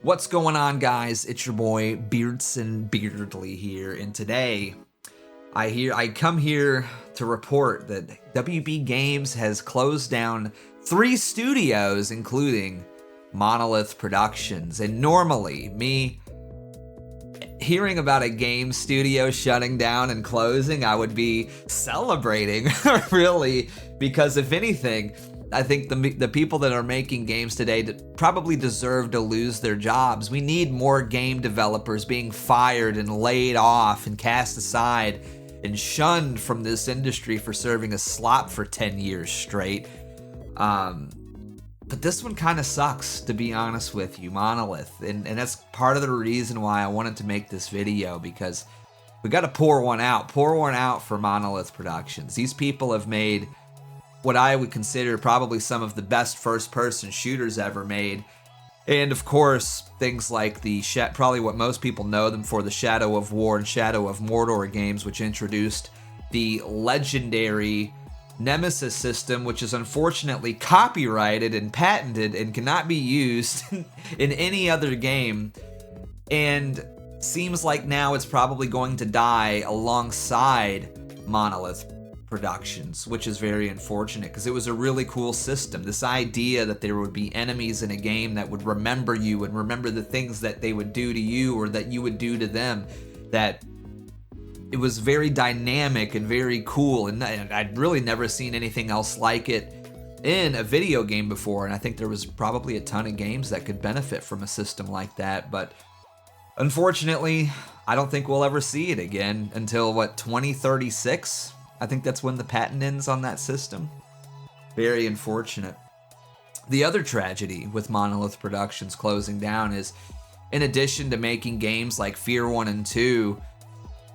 What's going on, guys? It's your boy Beardson Beardly here, and today I come here to report that WB Games has closed down 3 studios, including Monolith Productions. And normally, me hearing about a game studio shutting down and closing, I would be celebrating, really, because if anything, I think the people that are making games today probably deserve to lose their jobs. We need more game developers being fired and laid off and cast aside and shunned from this industry for serving a slop for 10 years straight. But this one kind of sucks, to be honest with you, Monolith. And that's part of the reason why I wanted to make this video, because we got to pour one out for Monolith Productions. These people have made what I would consider probably some of the best first-person shooters ever made. And of course, things like probably what most people know them for, the Shadow of War and Shadow of Mordor games, which introduced the legendary Nemesis system, which is unfortunately copyrighted and patented and cannot be used in any other game. And seems like now it's probably going to die alongside Monolith Productions, which is very unfortunate because it was a really cool system. This idea that there would be enemies in a game that would remember you and remember the things that they would do to you or that you would do to them, that it was very dynamic and very cool, and I'd really never seen anything else like it in a video game before, and I think there was probably a ton of games that could benefit from a system like that, but unfortunately, I don't think we'll ever see it again until, 2036? I think that's when the patent ends on that system. Very unfortunate. The other tragedy with Monolith Productions closing down is, in addition to making games like Fear 1 and 2,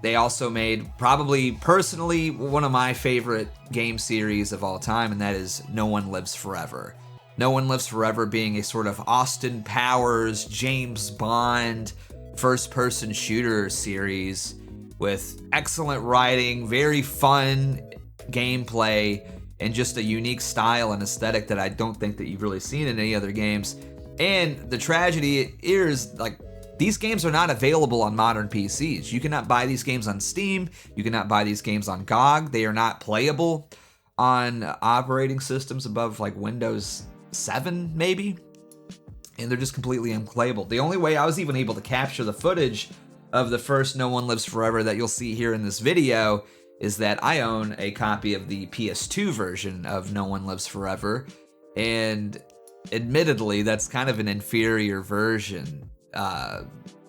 they also made probably, personally, one of my favorite game series of all time, and that is No One Lives Forever. No One Lives Forever being a sort of Austin Powers, James Bond, first-person shooter series with excellent writing, very fun gameplay, and just a unique style and aesthetic that I don't think that you've really seen in any other games. And the tragedy is, these games are not available on modern PCs. You cannot buy these games on Steam. You cannot buy these games on GOG. They are not playable on operating systems above Windows 7, maybe. And they're just completely unplayable. The only way I was even able to capture the footage of the first No One Lives Forever that you'll see here in this video is that I own a copy of the PS2 version of No One Lives Forever. And admittedly, that's kind of an inferior version,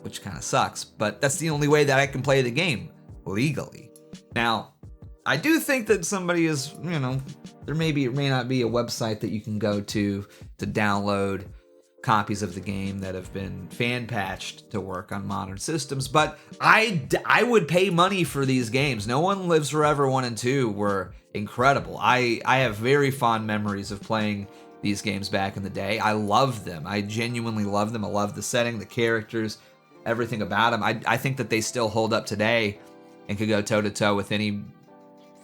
which kind of sucks, but that's the only way that I can play the game legally. Now, I do think that somebody is, there may not be a website that you can go to download copies of the game that have been fan patched to work on modern systems, but I would pay money for these games. No One Lives Forever 1 and 2 were incredible. I have very fond memories of playing these games back in the day. I love them. I genuinely love them. I love the setting, the characters, everything about them. I think that they still hold up today and could go toe-to-toe with any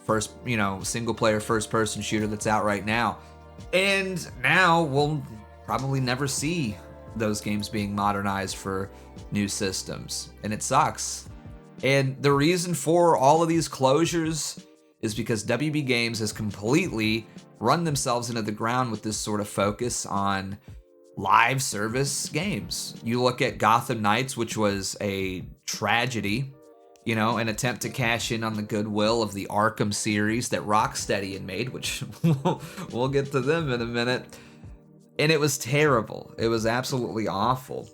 single-player first-person shooter that's out right now. And now we'll probably never see those games being modernized for new systems, and it sucks. And the reason for all of these closures is because WB Games has completely run themselves into the ground with this sort of focus on live service games. You look at Gotham Knights, which was a tragedy, an attempt to cash in on the goodwill of the Arkham series that Rocksteady had made, which we'll get to them in a minute. And it was terrible. It was absolutely awful.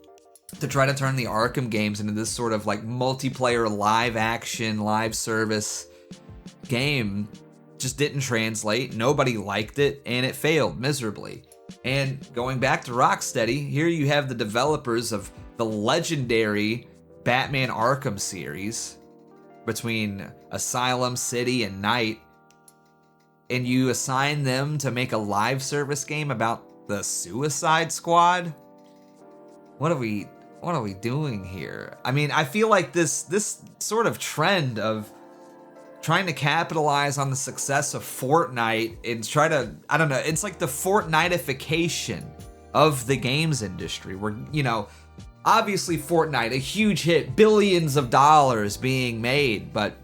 To try to turn the Arkham games into this sort of multiplayer live action, live service game just didn't translate. Nobody liked it, and it failed miserably. And going back to Rocksteady, here you have the developers of the legendary Batman Arkham series between Asylum, City, and Night, and you assign them to make a live service game about the Suicide Squad? What are we doing here? I mean, I feel like this sort of trend of trying to capitalize on the success of Fortnite and try to, I don't know, it's like the Fortniteification of the games industry where, Obviously, Fortnite, a huge hit, billions of dollars being made, but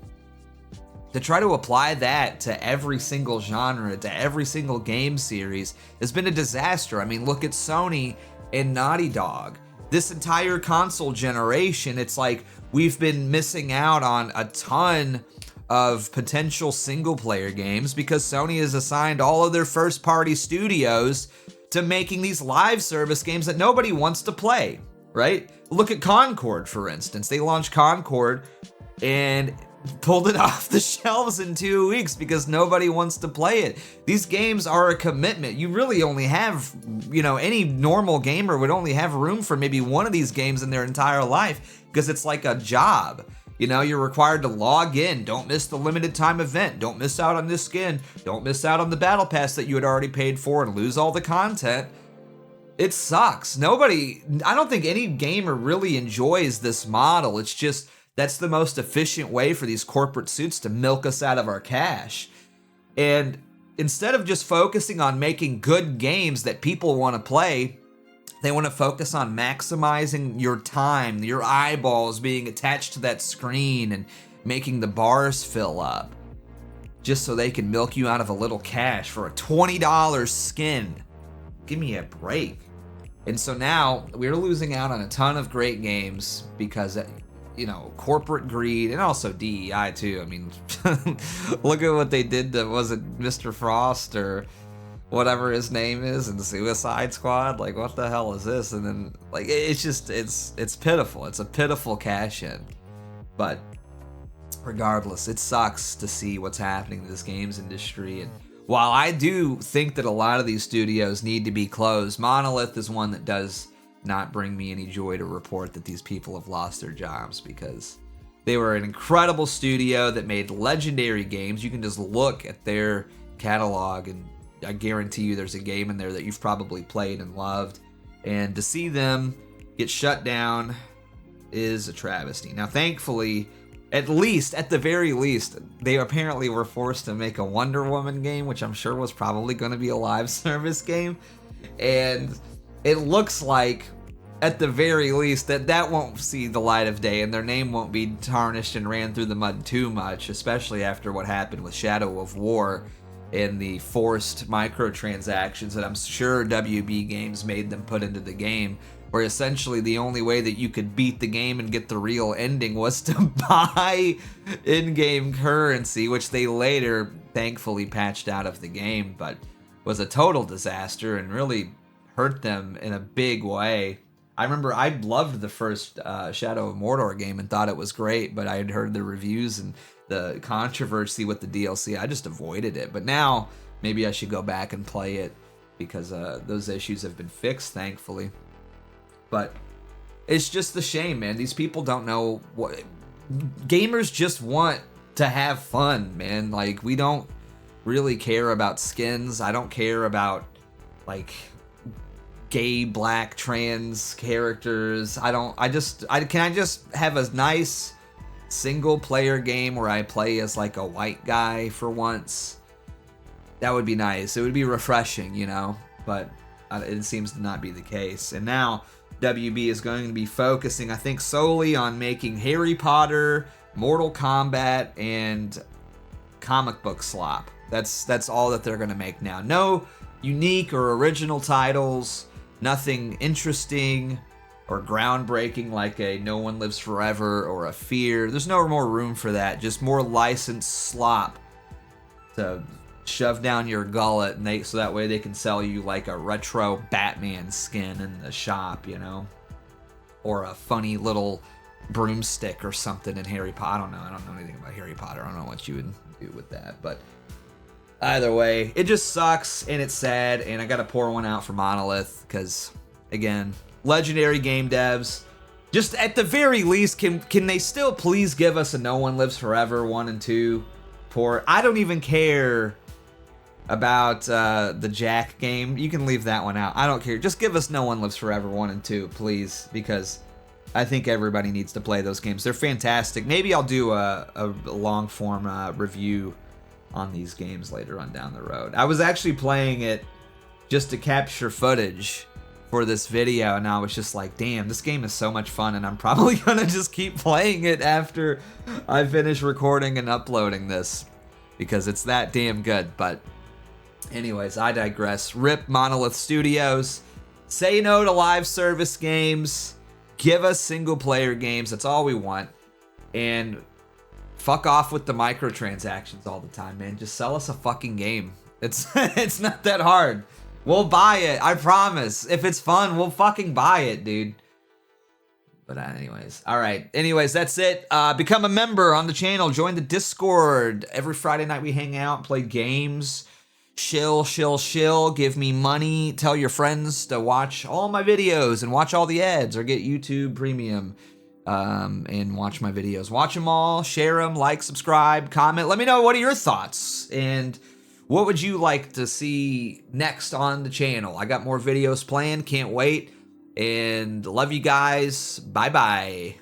to try to apply that to every single genre, to every single game series, has been a disaster. I mean, look at Sony and Naughty Dog. This entire console generation, it's like we've been missing out on a ton of potential single-player games because Sony has assigned all of their first-party studios to making these live service games that nobody wants to play, right? Look at Concord, for instance. They launched Concord and pulled it off the shelves in 2 weeks because nobody wants to play it. These games are a commitment. You really only have, any normal gamer would only have room for maybe one of these games in their entire life because it's like a job. You're required to log in. Don't miss the limited time event. Don't miss out on this skin. Don't miss out on the battle pass that you had already paid for and lose all the content. It sucks. I don't think any gamer really enjoys this model. It's just, that's the most efficient way for these corporate suits to milk us out of our cash. And instead of just focusing on making good games that people want to play, they want to focus on maximizing your time, your eyeballs being attached to that screen and making the bars fill up just so they can milk you out of a little cash for a $20 skin. Give me a break. And so now we're losing out on a ton of great games because corporate greed and also DEI too. I mean, look at what they did to, was it Mr. Frost or whatever his name is in Suicide Squad? Like, what the hell is this? And then, like, it's just, it's pitiful. It's a pitiful cash in. But regardless, it sucks to see what's happening to this games industry. And while I do think that a lot of these studios need to be closed, Monolith is one that does not bring me any joy to report that these people have lost their jobs because they were an incredible studio that made legendary games. You can just look at their catalog and I guarantee you there's a game in there that you've probably played and loved. And to see them get shut down is a travesty. Now, thankfully, at the very least, they apparently were forced to make a Wonder Woman game, which I'm sure was probably going to be a live service game. And it looks like, at the very least, that won't see the light of day and their name won't be tarnished and ran through the mud too much, especially after what happened with Shadow of War and the forced microtransactions that I'm sure WB Games made them put into the game, where essentially the only way that you could beat the game and get the real ending was to buy in-game currency, which they later thankfully patched out of the game, but was a total disaster and really hurt them in a big way. I remember I loved the first Shadow of Mordor game and thought it was great, but I had heard the reviews and the controversy with the DLC. I just avoided it. But now maybe I should go back and play it because those issues have been fixed, thankfully. But it's just a shame, man. These people don't know what... Gamers just want to have fun, man. Like, we don't really care about skins. I don't care about, like, gay, black, trans characters. Can I just have a nice single player game where I play as like a white guy for once? That would be nice. It would be refreshing, but it seems to not be the case. And now WB is going to be focusing, I think, solely on making Harry Potter, Mortal Kombat, and comic book slop. That's all that they're going to make now. No unique or original titles. Nothing interesting or groundbreaking like a No One Lives Forever or a Fear. There's no more room for that. Just more licensed slop to shove down your gullet, and so that way they can sell you like a retro Batman skin in the shop, or a funny little broomstick or something in Harry Potter. I don't know anything about Harry Potter. I don't know what you would do with that, but either way, it just sucks and it's sad, and I gotta pour one out for Monolith because, again, legendary game devs. Just at the very least, can they still please give us a No One Lives Forever 1 and 2 port? I don't even care about the Jack game. You can leave that one out. I don't care. Just give us No One Lives Forever 1 and 2, please, because I think everybody needs to play those games. They're fantastic. Maybe I'll do a long-form review on these games later on down the road. I was actually playing it just to capture footage for this video, and I was just like, damn, this game is so much fun, and I'm probably gonna just keep playing it after I finish recording and uploading this, because it's that damn good. But anyways, I digress. RIP Monolith Studios. Say no to live service games. Give us single player games. That's all we want. And fuck off with the microtransactions all the time, man. Just sell us a fucking game. It's not that hard. We'll buy it. I promise. If it's fun, we'll fucking buy it, dude. But anyways. All right. Anyways, that's it. Become a member on the channel. Join the Discord. Every Friday night we hang out, play games. Shill. Give me money. Tell your friends to watch all my videos and watch all the ads, or get YouTube Premium and watch my videos. Watch them all. Share them. Like, subscribe, comment. Let me know what are your thoughts, and what would you like to see next on the channel? I got more videos planned. Can't wait. And love you guys. Bye-bye.